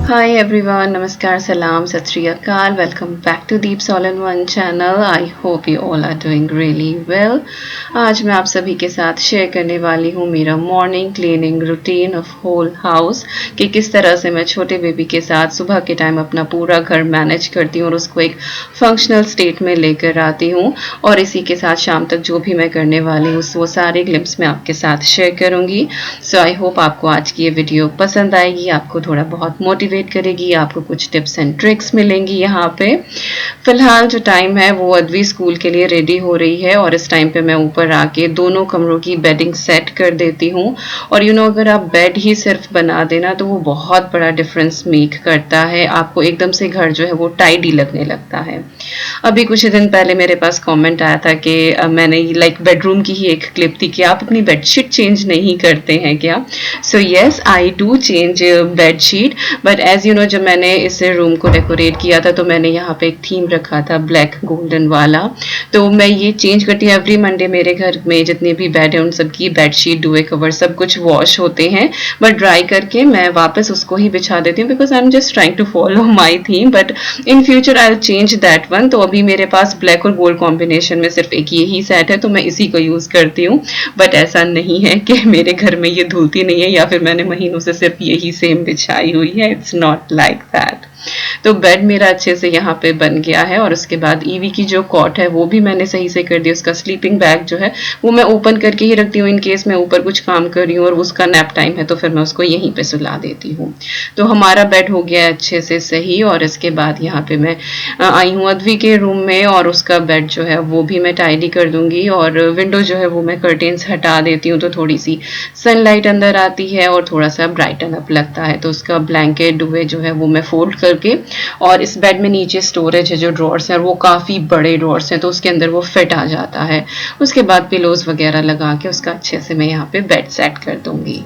Hi everyone, Namaskar, Salam, Sat Sri Akal. Welcome back to Deep All in One channel. I hope you all are doing really well. आज मैं आप सभी के साथ share करने वाली हूँ मेरा morning cleaning routine of whole house कि किस तरह से मैं छोटे बेबी के साथ सुबह के टाइम अपना पूरा घर मैनेज करती हूँ और उसको एक फंक्शनल स्टेट में लेकर आती हूँ। और इसी के साथ शाम तक जो भी मैं करने वाली हूँ वो सारे ग्लिम्स मैं आपके साथ शेयर करूँगी। सो आई होप आपको आज की ये वीडियो पसंद आएगी, आपको थोड़ा बहुत मोटिवेट करेगी, आपको कुछ टिप्स एंड ट्रिक्स मिलेंगी यहाँ पे। फिलहाल जो टाइम है वो अद्वी स्कूल के लिए रेडी हो रही है और इस टाइम पे मैं ऊपर आके दोनों कमरों की बेडिंग सेट कर देती हूँ। और अगर आप बेड ही सिर्फ बना देना तो वो बहुत बड़ा डिफरेंस मेक करता है, आपको एकदम से घर जो है वो टाइडी लगने लगता है। अभी कुछ दिन पहले मेरे पास कमेंट आया था कि मैंने बेडरूम की ही एक क्लिप थी कि आप अपनी बेडशीट चेंज नहीं करते हैं क्या। So yes, I do change bedsheet, but as जब मैंने इस रूम को डेकोरेट किया था तो मैंने यहाँ पे एक थीम रखा था ब्लैक गोल्डन वाला। तो मैं ये चेंज करती हूँ एवरी मंडे। मेरे घर में जितने भी बेड है उन सबकी बेडशीट डुवे कवर सब कुछ वॉश होते हैं, बट ड्राई करके मैं वापस उसको ही बिछा देती हूँ because I am just trying to follow my theme, but in future I will change that one. तो अभी मेरे पास ब्लैक और गोल्ड कॉम्बिनेशन में सिर्फ एक यही सेट है तो मैं इसी को यूज करती हूँ। बट ऐसा नहीं है कि मेरे घर में ये धुलती नहीं है या फिर मैंने महीनों से सिर्फ यही सेम बिछाई हुई है। It's not like that. तो बेड मेरा अच्छे से यहाँ पे बन गया है और उसके बाद ईवी की जो कॉट है वो भी मैंने सही से कर दी। उसका स्लीपिंग बैग जो है वो मैं ओपन करके ही रखती हूँ इन केस मैं ऊपर कुछ काम कर रही हूँ और उसका नैप टाइम है तो फिर मैं उसको यहीं पे सुला देती हूँ। तो हमारा बेड हो गया है अच्छे से सही। और इसके बाद यहाँ पे मैं आई हूँ अद्वी के रूम में और उसका बेड जो है वो भी मैं टाइडी कर दूंगी और विंडो जो है वो मैं कर्टेन्स हटा देती हूँ तो थोड़ी सी सनलाइट अंदर आती है और थोड़ा सा ब्राइटन अप लगता है। तो उसका ब्लैंकेट डुवे जो है वो मैं फोल्ड करके और इस बेड में नीचे स्टोरेज है जो ड्रॉर्स हैं वो काफी बड़े ड्रॉर्स हैं तो उसके अंदर वो फिट आ जाता है। उसके बाद पिलोज वगैरह लगा के उसका अच्छे से मैं यहाँ पे बेड सेट कर दूंगी।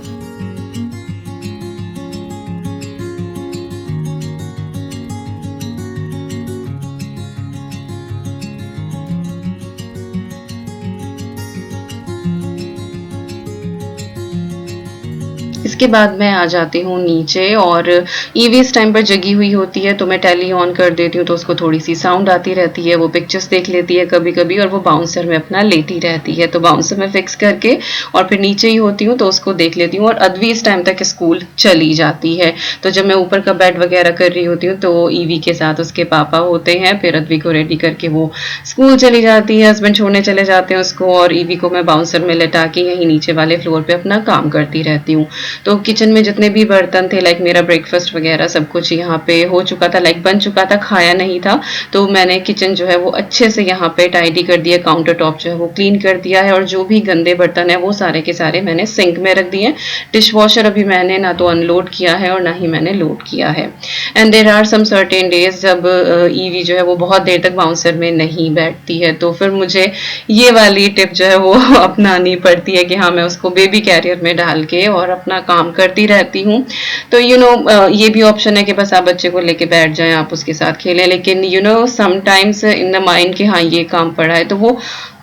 इसके बाद मैं आ जाती हूँ नीचे और ईवी इस टाइम पर जगी हुई होती है तो मैं टेली ऑन कर देती हूँ तो उसको थोड़ी सी साउंड आती रहती है, वो पिक्चर्स देख लेती है कभी कभी और वो बाउंसर में अपना लेटी रहती है। तो बाउंसर में फिक्स करके और फिर नीचे ही होती हूँ तो उसको देख लेती हूँ। और अद्वी इस टाइम तक स्कूल चली जाती है तो जब मैं ऊपर का बेड वगैरह कर रही होती हूँ तो ईवी के साथ उसके पापा होते हैं, फिर अद्वी को रेडी करके वो स्कूल चली जाती है, हस्बैंड छोड़ने चले जाते हैं उसको और ईवी को मैं बाउंसर में लेटा के यहीं नीचे वाले फ्लोर पे अपना काम करती रहती हूँ। तो किचन में जितने भी बर्तन थे मेरा ब्रेकफास्ट वगैरह सब कुछ यहाँ पे हो चुका था, बन चुका था, खाया नहीं था तो मैंने किचन जो है वो अच्छे से यहाँ पे टाइडी कर दिया, काउंटर टॉप जो है वो क्लीन कर दिया है और जो भी गंदे बर्तन है वो सारे के सारे मैंने सिंक में रख दिए। डिश वॉशर अभी मैंने ना तो अनलोड किया है और ना ही मैंने लोड किया है। And there are some certain days जब ईवी जो है वो बहुत देर तक बाउंसर में नहीं बैठती है तो फिर मुझे ये वाली टिप जो है वो अपनानी पड़ती है कि हाँ मैं उसको बेबी कैरियर में डाल के और अपना काम करती रहती हूँ। तो ये भी ऑप्शन है कि बस आप बच्चे को लेके बैठ जाएं, आप उसके साथ खेलें, लेकिन समटाइम्स इन द माइंड कि हाँ ये काम पड़ा है तो वो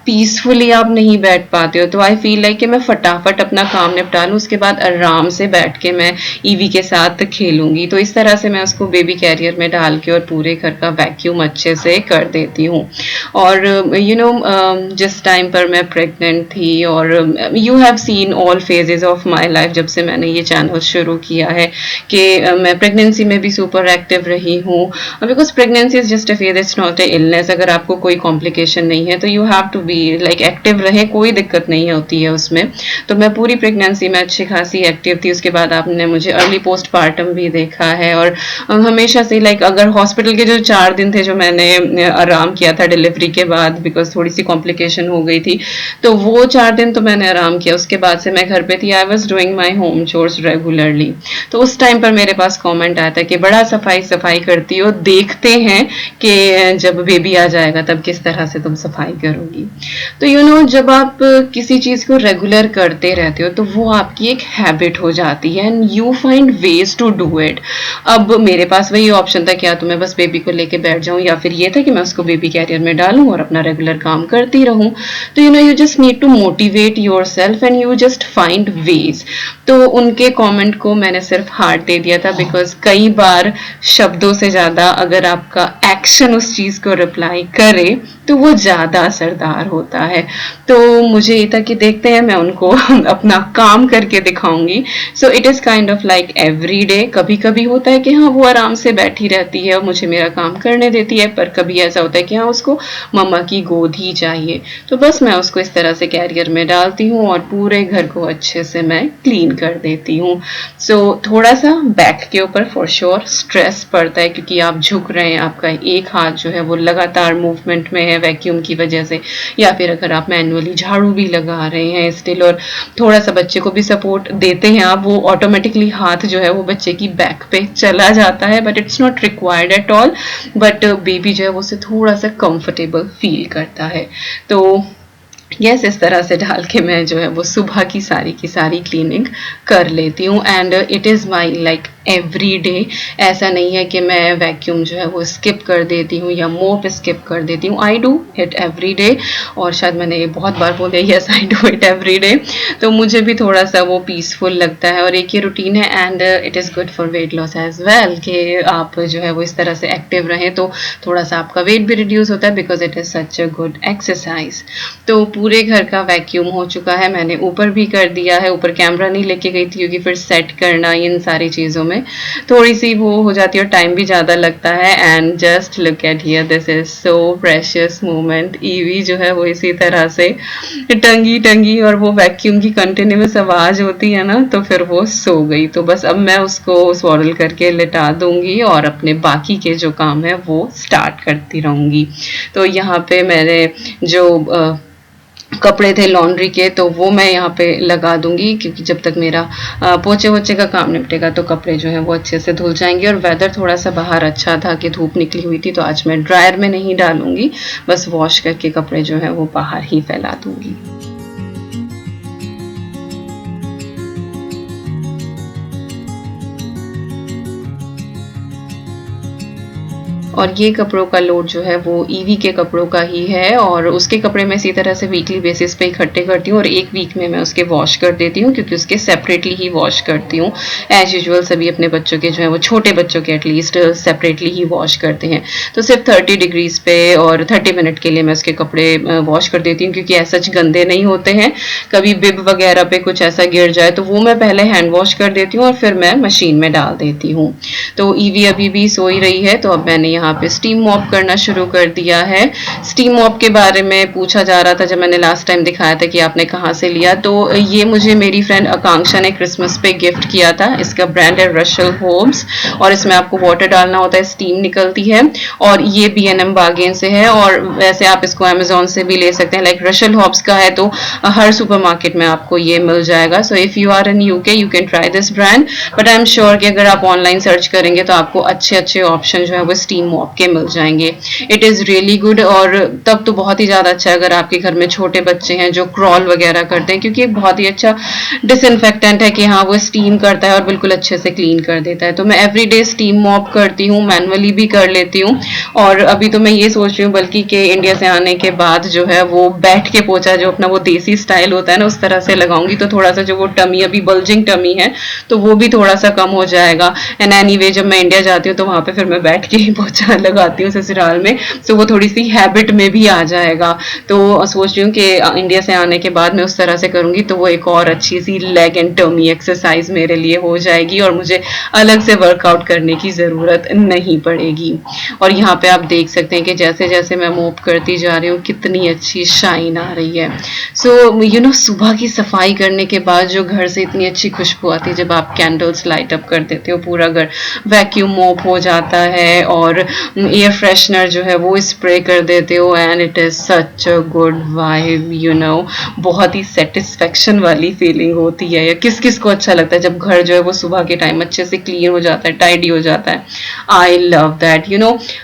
पीसफुली आप नहीं बैठ पाते हो। तो आई फील लाइक कि मैं फटाफट अपना काम निपटा लूँ उसके बाद आराम से बैठ के मैं ईवी के साथ खेलूंगी। तो इस तरह से मैं उसको बेबी कैरियर में डाल के और पूरे घर का वैक्यूम अच्छे से कर देती हूँ। और जिस टाइम पर मैं प्रेग्नेंट थी और you have seen all phases of my life जब से मैंने ये चैनल शुरू किया है कि मैं प्रेगनेंसी में भी सुपर एक्टिव रही हूँ because pregnancy is just a phase, it's not a illness. अगर आपको कोई कॉम्प्लिकेशन नहीं है तो you have to be active रहे, कोई दिक्कत नहीं होती है उसमें। तो मैं पूरी प्रेगनेंसी में अच्छी खासी एक्टिव थी। उसके बाद आपने मुझे अर्ली पोस्टपार्टम भी देखा है और हमेशा से अगर हॉस्पिटल के जो 4 दिन थे जो मैंने आराम किया था डिलीवरी के बाद बिकॉज थोड़ी सी कॉम्प्लिकेशन हो गई थी तो वो 4 दिन तो मैंने आराम किया। उसके बाद से मैं घर पे थी, I was doing my home chores regularly. तो उस टाइम पर मेरे पास कॉमेंट आया था कि बड़ा सफाई करती हो, देखते हैं कि जब बेबी आ जाएगा तब किस तरह से तुम सफाई करोगी। तो जब आप किसी चीज को रेगुलर करते रहते हो तो वो आपकी एक हैबिट हो जाती है and you find ways to do it. अब मेरे पास वही ऑप्शन था, क्या तो मैं बस बेबी को लेके बैठ जाऊं, या फिर ये था कि मैं उसको बेबी कैरियर में डालूं और अपना रेगुलर काम करती रहूं। तो you just need to motivate yourself and you just find ways. तो उनके कमेंट को मैंने सिर्फ हार्ट दे दिया था, बिकॉज कई बार शब्दों से ज्यादा अगर आपका एक्शन उस चीज को रिप्लाई करे तो वो ज्यादा असरदार होता है। तो मुझे ये था कि देखते हैं, मैं उनको अपना काम करके दिखाऊंगी। सो it is kind of like every day. कभी कभी होता है कि हाँ वो आराम से बैठी रहती है और मुझे मेरा काम करने देती है, पर कभी ऐसा होता है कि हाँ उसको मम्मा की गोद ही चाहिए। तो बस मैं उसको इस तरह से कैरियर में डालती हूँ और पूरे घर को अच्छे से मैं क्लीन कर देती हूँ। सो थोड़ा सा बैक के ऊपर फॉर श्योर स्ट्रेस पड़ता है, क्योंकि आप झुक रहे हैं, आपका एक हाथ जो है वो लगातार मूवमेंट में है वैक्यूम की वजह से, या फिर अगर आप मैनुअली झाड़ू भी लगा रहे हैं स्टिल और थोड़ा सा बच्चे को भी सपोर्ट देते हैं आप, वो ऑटोमेटिकली हाथ जो है वो बच्चे की बैक पे चला जाता है, but it's not required at all. But baby जो है वो उससे थोड़ा सा कंफर्टेबल फील करता है। तो यस, इस तरह से डाल के मैं जो है वो सुबह की सारी क्लीनिंग कर लेती हूँ and it is my like every day. ऐसा नहीं है कि मैं वैक्यूम जो है वो स्किप कर देती हूँ या मोप स्किप कर देती हूँ। I do it every day, और शायद मैंने ये बहुत बार बोला, yes I do it every day. तो मुझे भी थोड़ा सा वो पीसफुल लगता है और एक ये रूटीन है and it is good for weight loss as well, कि आप जो है वो इस तरह से एक्टिव रहें तो थोड़ा सा आपका वेट भी रिड्यूस होता है, because it is such a good exercise. तो पूरे घर का वैक्यूम हो चुका है, मैंने ऊपर भी कर दिया है। ऊपर कैमरा नहीं लेके गई थी क्योंकि फिर सेट करना इन सारी चीज़ों में थोड़ी सी वो हो जाती है और टाइम भी ज़्यादा लगता है। And just look at here, this is so precious moment. EV जो है वो इसी तरह से टंगी और वो वैक्यूम की कंटिन्यूअस आवाज़ होती है ना, तो फिर वो सो गई। तो बस अब मैं उसको स्वॉरल करके लिटा दूंगी और अपने बाकी के जो काम है वो स्टार्ट करती रहूँगी। तो यहाँ पे मैंने जो कपड़े थे लॉन्ड्री के, तो वो मैं यहाँ पे लगा दूंगी, क्योंकि जब तक मेरा पोछे वोछे का काम निपटेगा तो कपड़े जो है वो अच्छे से धुल जाएंगे। और वेदर थोड़ा सा बाहर अच्छा था कि धूप निकली हुई थी, तो आज मैं ड्रायर में नहीं डालूंगी, बस वॉश करके कपड़े जो है वो बाहर ही फैला दूंगी। और ये कपड़ों का लोड जो है वो ईवी के कपड़ों का ही है, और उसके कपड़े मैं इसी तरह से वीकली बेसिस पे इकट्ठे करती हूँ और एक वीक में मैं उसके वॉश कर देती हूँ, क्योंकि उसके सेपरेटली ही वॉश करती हूँ। एज यूजुअल सभी अपने बच्चों के जो है वो छोटे बच्चों के एटलीस्ट सेपरेटली ही वॉश करते हैं। तो सिर्फ 30 डिग्रीज पे और 30 मिनट के लिए मैं उसके कपड़े वॉश कर देती हूँ, क्योंकि ऐसा गंदे नहीं होते हैं। कभी बिब वगैरह पे कुछ ऐसा गिर जाए तो वो मैं पहले हैंड वॉश कर देती हूँ और फिर मैं मशीन में डाल देती हूँ। तो ईवी अभी भी सो ही रही है, तो अब मैंने यहाँ पे स्टीम मॉप करना शुरू कर दिया है। स्टीम मॉप के बारे में पूछा जा रहा था जब मैंने लास्ट टाइम दिखाया था कि आपने कहाँ से लिया, तो ये मुझे मेरी फ्रेंड आकांक्षा ने क्रिसमस पे गिफ्ट किया था। इसका ब्रांड है रशल होम्स, और इसमें आपको वाटर डालना होता है, स्टीम निकलती है, और ये B&M बार्गेन से है। और वैसे आप इसको अमेजोन से भी ले सकते हैं, लाइक रशल होम्स का है तो हर सुपरमार्केट में आपको ये मिल जाएगा। So if you are in UK you can try this brand, but I am sure कि अगर आप ऑनलाइन सर्च करेंगे तो आपको अच्छे अच्छे ऑप्शन जो है वो स्टीम मॉप के मिल जाएंगे। इट इज़ रियली गुड, और तब तो बहुत ही ज़्यादा अच्छा है अगर आपके घर में छोटे बच्चे हैं जो क्रॉल वगैरह करते हैं, क्योंकि बहुत ही अच्छा डिसइंफेक्टेंट है कि हाँ वो स्टीम करता है और बिल्कुल अच्छे से क्लीन कर देता है। तो मैं एवरीडे स्टीम मॉप करती हूँ, मैनुअली भी कर लेती हूँ। और अभी तो मैं ये सोच रही हूँ बल्कि कि इंडिया से आने के बाद जो है वो बैठ के पोछा, जो अपना वो देसी स्टाइल होता है ना, उस तरह से लगाऊंगी, तो थोड़ा सा जो वो टमी अभी बल्जिंग टमी है तो वो भी थोड़ा सा कम हो जाएगा। एंड एनीवे जब मैं इंडिया जाती हूँ तो वहाँ पे फिर मैं बैठ के ही पोछा लगाती हूँ ससुराल में, तो वो थोड़ी सी हैबिट में भी आ जाएगा। तो सोच रही हूँ कि इंडिया से आने के बाद मैं उस तरह से करूंगी, तो वो एक और अच्छी सी लेग एंड टमी एक्सरसाइज मेरे लिए हो जाएगी और मुझे अलग से वर्कआउट करने की ज़रूरत नहीं पड़ेगी। और यहाँ पे आप देख सकते हैं कि जैसे जैसे मैं मोप करती जा रही हूँ कितनी अच्छी शाइन आ रही है। सो सुबह की सफाई करने के बाद जो घर से इतनी अच्छी खुशबू आती है, जब आप कैंडल्स लाइट अप कर देते हो, पूरा घर वैक्यूम मोप हो जाता है और एयर फ्रेशनर जो है वो स्प्रे कर देते हो, and it is such a good vibe. बहुत ही सेटिस्फेक्शन वाली फीलिंग होती है। या किस किस को अच्छा लगता है जब घर जो है वो सुबह के टाइम अच्छे से क्लीन हो जाता है, टाइडी हो जाता है। I love that.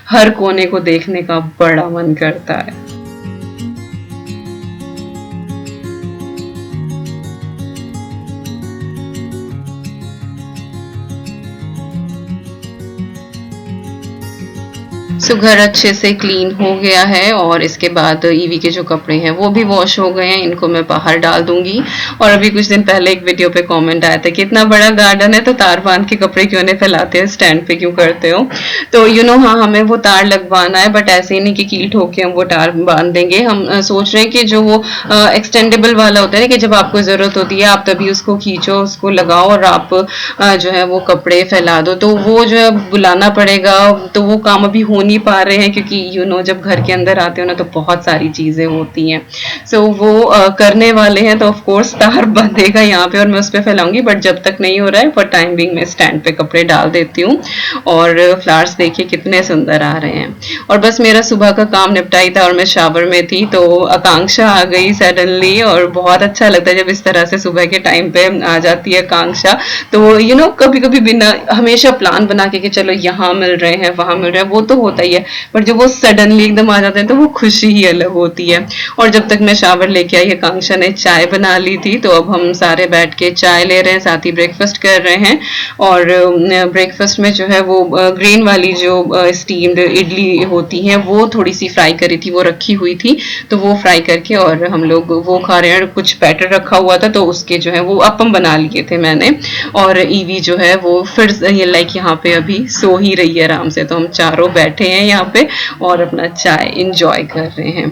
हर कोने को देखने का बड़ा मन करता है। सो घर अच्छे से क्लीन हो गया है और इसके बाद ईवी के जो कपड़े हैं वो भी वॉश हो गए हैं, इनको मैं बाहर डाल दूंगी। और अभी कुछ दिन पहले एक वीडियो पे कमेंट आया था कि इतना बड़ा गार्डन है तो तार बांध के कपड़े क्यों नहीं फैलाते हो, स्टैंड पे क्यों करते हो। तो हाँ हमें वो तार लगवाना है, बट ऐसे ही नहीं कि कील ठोक के हम वो तार बांध देंगे। हम सोच रहे हैं कि जो वो एक्सटेंडेबल वाला होता है ना, कि जब आपको जरूरत होती है आप तभी उसको खींचो, उसको लगाओ और आप जो है वो कपड़े फैला दो। तो वो जो है बुलाना पड़ेगा, तो वो काम अभी हो नहीं पा रहे हैं क्योंकि जब घर के अंदर आते हो ना तो बहुत सारी चीजें होती हैं। सो वो करने वाले हैं, तो ऑफ कोर्स तार बंधेगा यहाँ पे और मैं उस पर फैलाऊंगी, बट जब तक नहीं हो रहा है फॉर टाइम बिंग मैं स्टैंड पे कपड़े डाल देती हूँ। और फ्लावर्स देखिए कितने सुंदर आ रहे हैं। और बस मेरा सुबह का काम निपटाई था और मैं शावर में थी, तो आकांक्षा आ गई सडनली और बहुत अच्छा लगता है जब इस तरह से सुबह के टाइम पे आ जाती है आकांक्षा। तो कभी कभी बिना हमेशा प्लान बना के कि चलो यहाँ मिल रहे हैं वहां मिल रहे हैं, वो तो होता ही है, पर जब वो सडनली एकदम आ जाते हैं तो वो खुशी ही अलग होती है। और जब तक मैं शावर लेके आई आकांक्षा ने चाय बना ली थी, तो अब हम सारे बैठ के चाय ले रहे हैं, साथ ही ब्रेकफास्ट कर रहे हैं। और ब्रेकफास्ट में जो है वो ग्रेन वाली जो स्टीम्ड इडली होती है वो थोड़ी सी फ्राई करी थी, वो रखी हुई थी, तो वो फ्राई करके और हम लोग वो खा रहे हैं। कुछ बैटर रखा हुआ था तो उसके जो है वो अपम बना लिए थे मैंने। और ईवी जो है वो फिर लाइक यहाँ पे अभी सो ही रही है आराम से, तो हम चारों बैठे हैं यहाँ पे और अपना चाय इंजॉय कर रहे हैं।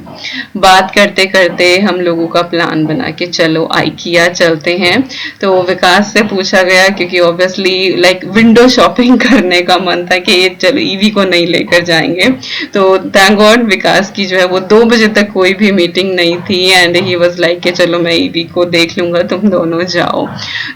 बात करते करते हम लोगों का प्लान बना कि चलो आइकिया चलते हैं। तो विकास से पूछा गया क्योंकि ऑब्वियसली लाइक विंडो शॉपिंग करने का मन था कि चलो ईवी को नहीं लेकर जाएंगे। तो थैंक गॉड विकास की जो है वो 2 बजे तक कोई भी मीटिंग नहीं थी एंड ही वाज लाइक कि चलो मैं ईवी को देख लूंगा, तुम दोनों जाओ।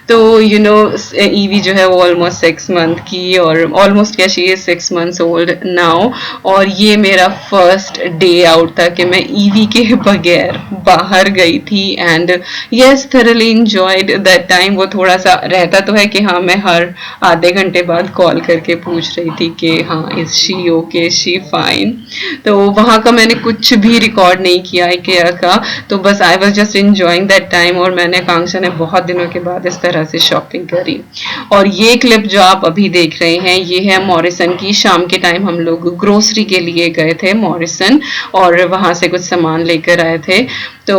तो ईवी जो है वो ऑलमोस्ट 6 मंथ की और ऑलमोस्ट क्या she is 6 months old now. और ये मेरा फर्स्ट डे आउट था कि मैं ईवी के बगैर बाहर गई थी and yes thoroughly enjoyed that time. वो थोड़ा सा रहता तो है कि हाँ मैं हर आधे घंटे बाद कॉल करके पूछ रही थी कि हाँ is she okay, she fine. तो वहां का मैंने कुछ भी रिकॉर्ड नहीं किया IKEA का, तो बस I was just enjoying that time. और मैंने आकांक्षा ने बहुत दिनों के बाद इस तरह से शॉपिंग करी। और ये क्लिप जो आप अभी देख रहे हैं ये है मॉरिसन की। शाम के टाइम हम लोग ग्रोसरी के लिए गए थे मॉरिसन और वहां से कुछ सामान लेकर आए थे। तो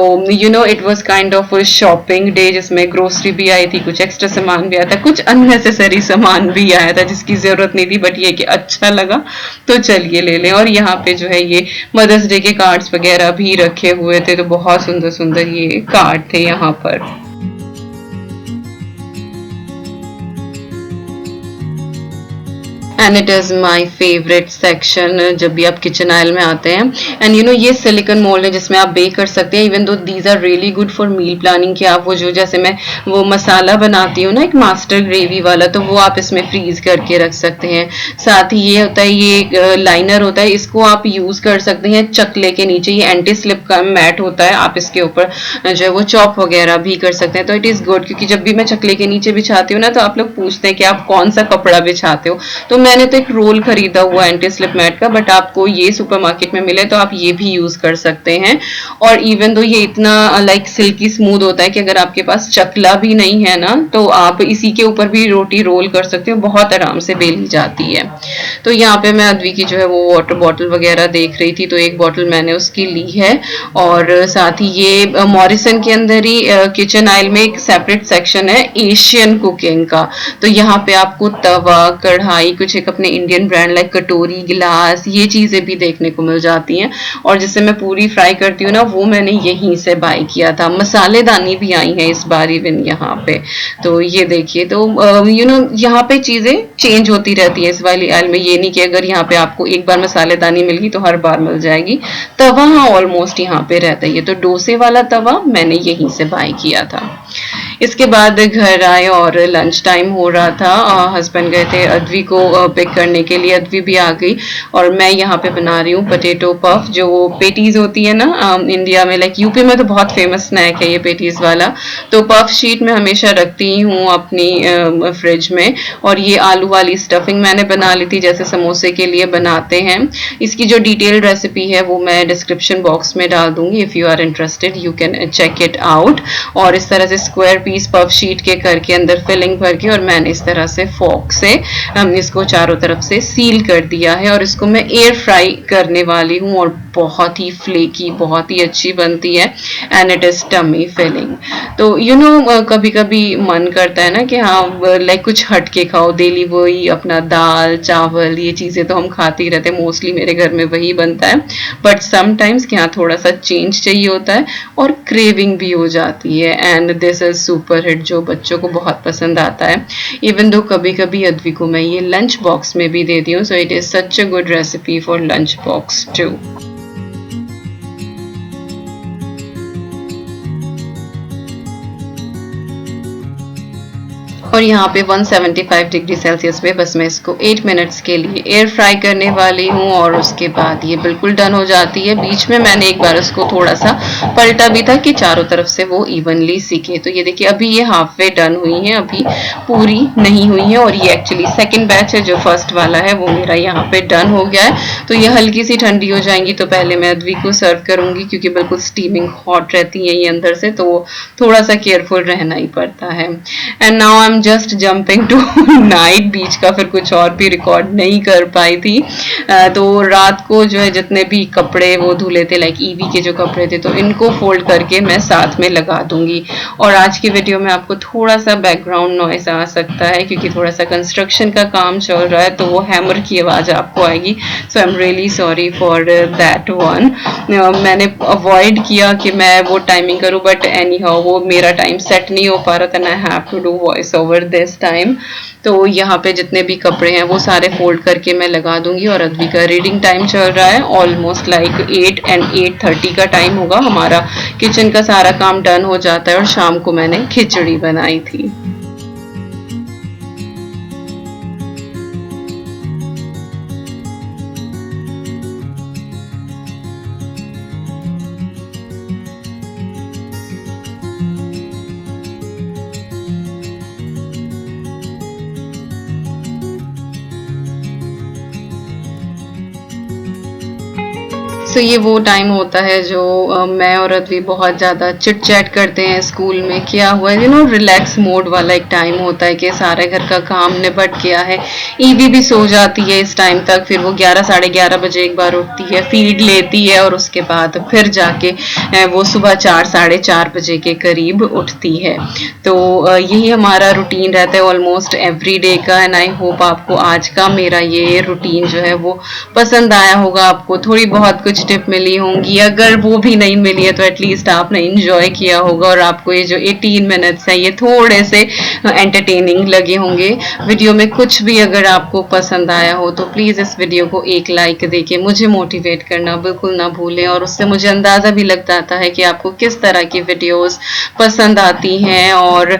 it was kind of shopping day जिसमें ग्रोसरी भी आई थी, कुछ एक्स्ट्रा सामान भी आया था, कुछ अननेसेसरी सामान भी आया था जिसकी जरूरत नहीं थी, बट ये कि अच्छा लगा तो चलिए ले लें। और यहाँ पे जो है ये मदर्स डे के कार्ड्स वगैरह भी रखे हुए थे, तो बहुत सुंदर सुंदर ये कार्ड थे यहाँ पर। And it is my favourite section जब भी आप किचन आयल में आते हैं। एंड ये सिलिकॉन मोल्ड है जिसमें आप बेक कर सकते हैं। Even though these are really good for meal planning कि आप वो जो जैसे मैं वो मसाला बनाती हूँ ना एक मास्टर ग्रेवी वाला, तो वो आप इसमें फ्रीज करके रख सकते हैं। साथ ही ये होता है, ये एक लाइनर होता है, इसको आप यूज कर सकते हैं चकले के नीचे। ये एंटी स्लिप का मैट होता है, आप इसके ऊपर जो है वो चॉप वगैरह भी कर सकते हैं। तो इट इज गुड क्योंकि जब भी मैं चकले के नीचे बिछाती हूँ ना तो आप लोग पूछते हैं कि आप कौन सा कपड़ा बिछाते हो। तो मैंने तो एक रोल खरीदा हुआ एंटी स्लिप मैट का, बट आपको ये सुपरमार्केट में मिले तो आप ये भी यूज कर सकते हैं। और इवन दो ये इतना लाइक सिल्की स्मूथ होता है कि अगर आपके पास चकला भी नहीं है ना तो आप इसी के ऊपर भी रोटी रोल कर सकते हो, बहुत आराम से बेली जाती है। तो यहाँ पे मैं अद्वी की जो है वो वाटर बॉटल वगैरह देख रही थी, तो एक बॉटल मैंने उसकी ली है। और साथ ही ये मॉरिसन के अंदर ही किचन आइल में एक सेपरेट सेक्शन है एशियन कुकिंग का। तो यहाँ पे आपको तवा, कढ़ाई, कुछ एक अपने इंडियन ब्रांड लाइक कटोरी, गिलास, ये चीजें भी देखने को मिल जाती हैं। और जिससे मैं पूरी फ्राई करती हूँ ना वो मैंने यहीं से बाय किया था। मसालेदानी भी आई है इस बार इवन यहाँ पे। तो ये देखिए, तो यहाँ पे चीजें चेंज होती रहती है इस वाली आयल में। ये नहीं कि अगर यहाँ पे आपको एक बार मसालेदानी मिल गई तो हर बार मिल जाएगी। तवा हाँ ऑलमोस्ट यहाँ पे रहता है। ये तो डोसे वाला तवा मैंने यहीं से बाय किया था। इसके बाद घर आए और लंच टाइम हो रहा था। हस्बैंड गए थे अद्वी को पिक करने के लिए, अद्वी भी आ गई और मैं यहाँ पे बना रही हूँ पोटैटो पफ, जो वो पेटीज होती है ना इंडिया में, लाइक यूपी में तो बहुत फेमस स्नैक है ये पेटीज वाला। तो पफ शीट में हमेशा रखती हूँ अपनी फ्रिज में। और ये आलू वाली स्टफिंग मैंने बना ली थी जैसे समोसे के लिए बनाते हैं। इसकी जो डिटेल्ड रेसिपी है वो मैं डिस्क्रिप्शन बॉक्स में डाल दूंगी, if you are interested you can check it out. और इस तरह से स्क्वायर पीस पफ शीट के करके अंदर फिलिंग भर के और मैंने इस तरह से फोक से इसको चारों तरफ से सील कर दिया है और इसको मैं एयर फ्राई करने वाली हूँ और बहुत ही फ्लेकी, बहुत ही अच्छी बनती है and it is tummy filling. तो कभी कभी मन करता है ना कि हाँ लाइक कुछ हटके खाओ, डेली वही अपना दाल चावल ये चीजें तो हम खाते ही रहते हैं, मोस्टली मेरे घर में वही बनता है, बट समटाइम्स कि हाँ थोड़ा सा चेंज चाहिए होता है और क्रेविंग भी हो जाती है and this is super hit जो बच्चों को बहुत पसंद आता है। इवन दो कभी कभी अद्वी को मैं ये लंच बॉक्स में भी देती हूँ, so it is such a good recipe for lunch box too. और यहाँ पे 175 डिग्री सेल्सियस पे बस मैं इसको 8 मिनट्स के लिए एयर फ्राई करने वाली हूँ और उसके बाद ये बिल्कुल डन हो जाती है। बीच में मैंने एक बार उसको थोड़ा सा पलटा भी था कि चारों तरफ से वो इवनली सीखे। तो ये देखिए अभी ये हाफ वे डन हुई है, अभी पूरी नहीं हुई है और ये एक्चुअली सेकेंड बैच है, जो फर्स्ट वाला है वो मेरा यहाँ पे डन हो गया है। तो ये हल्की सी ठंडी हो जाएंगी तो पहले मैं अद्वी को सर्व करूंगी क्योंकि बिल्कुल स्टीमिंग हॉट रहती है ये अंदर से, तो थोड़ा सा केयरफुल रहना ही पड़ता है। And now I am just jumping to night, बीच का फिर कुछ और भी रिकॉर्ड नहीं कर पाई थी। तो रात को जो है जितने भी कपड़े वो धुले थे, लाइक ईवी के जो कपड़े थे, तो इनको फोल्ड करके मैं साथ में लगा दूंगी। और आज की वीडियो में आपको थोड़ा सा बैकग्राउंड नॉइस आ सकता है क्योंकि थोड़ा सा कंस्ट्रक्शन का काम चल रहा है, तो वो हैमर की आवाज आपको आएगी, so I am really sorry for that one. मैंने अवॉइड किया कि मैं वो टाइमिंग करूं, बट एनी हाउ वो मेरा टाइम सेट नहीं हो पा रहा था, I have to do voice over this time. तो यहाँ पे जितने भी कपड़े हैं वो सारे फोल्ड करके मैं लगा दूंगी और अद्वी का रीडिंग टाइम चल रहा है, ऑलमोस्ट लाइक 8 एंड 8:30 का टाइम होगा। हमारा किचन का सारा काम डन हो जाता है और शाम को मैंने खिचड़ी बनाई थी। तो ये वो टाइम होता है जो मैं और अद्वी बहुत ज़्यादा चिट चैट करते हैं स्कूल में। क्या हुआ है रिलैक्स मोड वाला एक टाइम होता है कि सारे घर का काम निपट गया है, ईवी भी सो जाती है इस टाइम तक, फिर वो 11 साढ़े 11 बजे एक बार उठती है, फीड लेती है और उसके बाद फिर जाके वो सुबह 4 साढ़े 4 बजे के करीब उठती है। तो यही हमारा रूटीन रहता है ऑलमोस्ट एवरी डे का एंड आई होप आपको आज का मेरा ये रूटीन जो है वो पसंद आया होगा, आपको थोड़ी बहुत कुछ टिप मिली होंगी, अगर वो भी नहीं मिली है तो एटलीस्ट आपने एंजॉय किया होगा और आपको ये जो 18 मिनट्स है ये थोड़े से एंटरटेनिंग लगे होंगे। वीडियो में कुछ भी अगर आपको पसंद आया हो तो प्लीज इस वीडियो को एक लाइक देके मुझे मोटिवेट करना बिल्कुल ना भूलें, और उससे मुझे अंदाजा भी लग जाता है कि आपको किस तरह की वीडियोस पसंद आती हैं और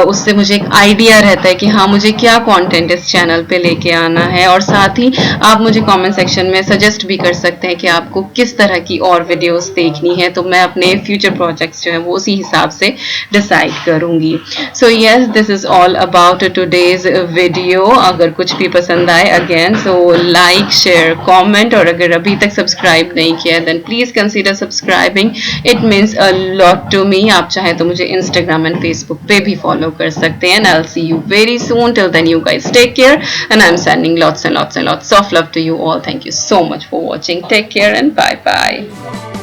उससे मुझे एक आइडिया रहता है कि हाँ मुझे क्या कंटेंट इस चैनल पे लेके आना है। और साथ ही आप मुझे कमेंट सेक्शन में सजेस्ट भी कर सकते हैं कि आपको किस तरह की और वीडियोस देखनी है, तो मैं अपने फ्यूचर प्रोजेक्ट्स जो है वो उसी हिसाब से डिसाइड करूंगी। So yes, this is all about today's video. अगर कुछ भी पसंद आए again so like share comment, और अगर अभी तक सब्सक्राइब नहीं किया then please consider subscribing, it means a lot to me. आप चाहे तो मुझे इंस्टाग्राम एंड फेसबुक पे भी फॉलो कर सकते हैं। I'll see you very soon. Till then you guys take care and I'm sending lots and lots and lots of love to you all. Thank you so much for watching. Take care and bye bye.